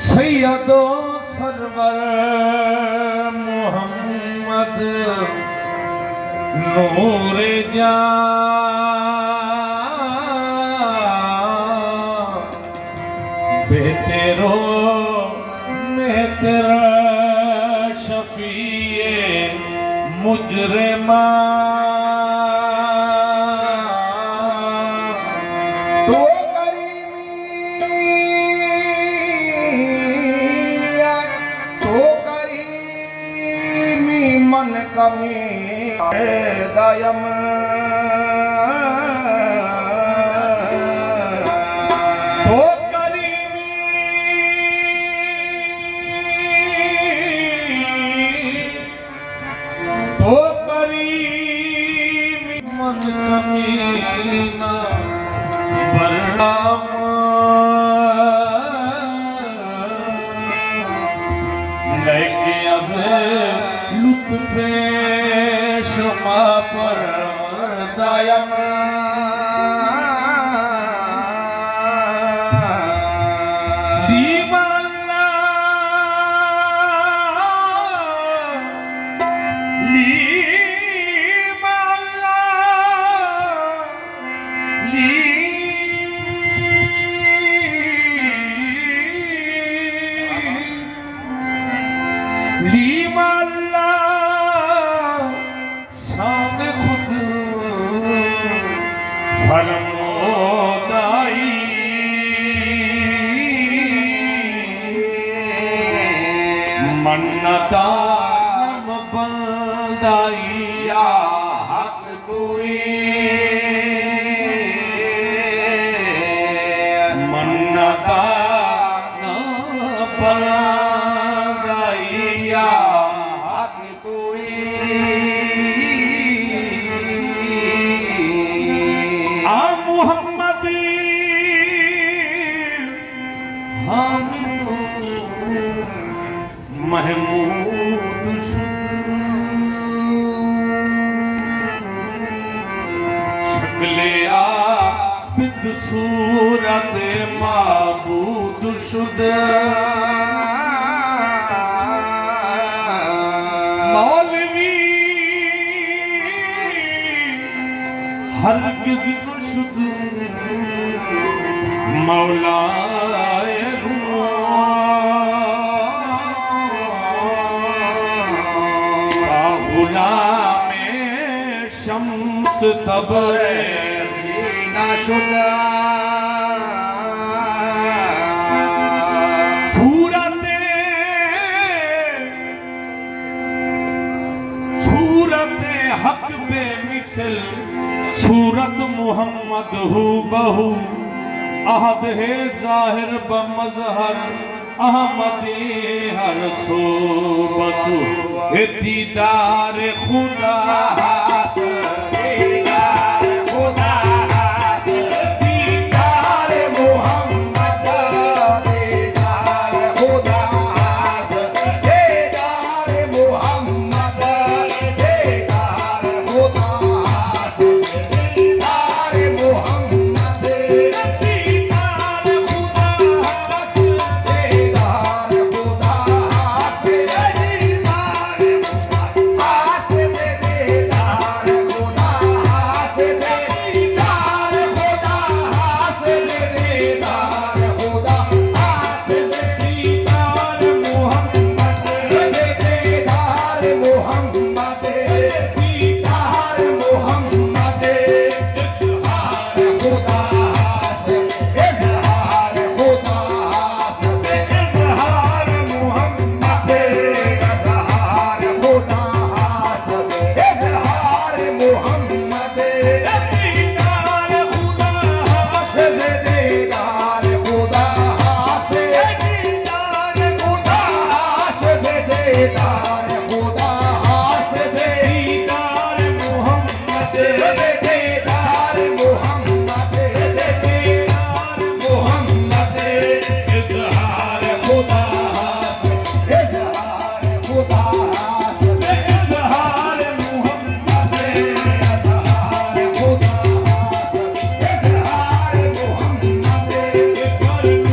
सैयदो server Mohammad नूरे जान बेतेरो मेहतर शफीए मुजरिमा मन कमी दयम तो करीमी मन कमी ना बरनाम लेके अज़े लुत्फ़े शुमा पर दयम दीवाना लीमाला लीमाला शान खुद फरमोदाई मन्नता नम बंदाई या हक तुई मन्नता नम बंदाई या हक तुई आ मुहम्मदी हामिद महमूद शक्ले आबिद सूरत माबूद शुद मौलवी हरगिज़ न शुद मौलाए गुलामे शम्स तबरेज़ नाशुदा सूरत हक बे मिसल सूरत मोहम्मद हु बहु अहद है जाहिर बमज़हर अहमदी हर सो बसु हे दीदार खुदा दीदार खुदा दीदार मोहम्मद दीदार खुदा दीदार मोहम्मद दीदार खुदा दीदार मोहम्मद दीदार खुदा दीदार खुदा दीदार कर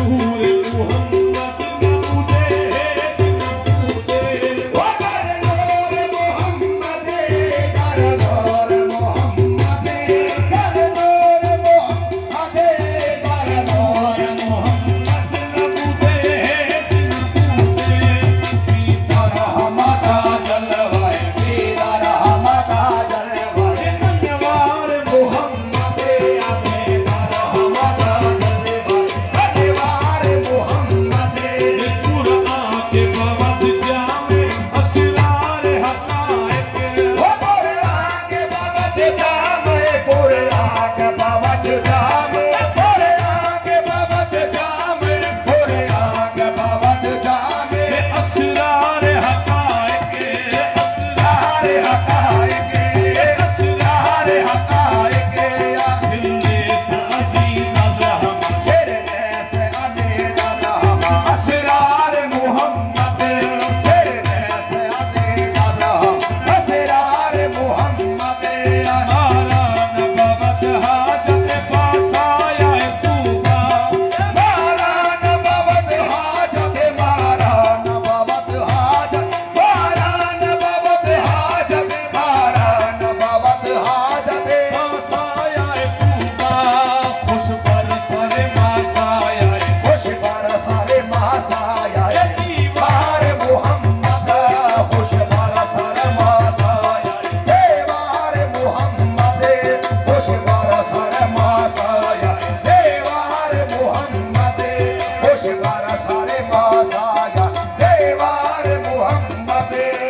दे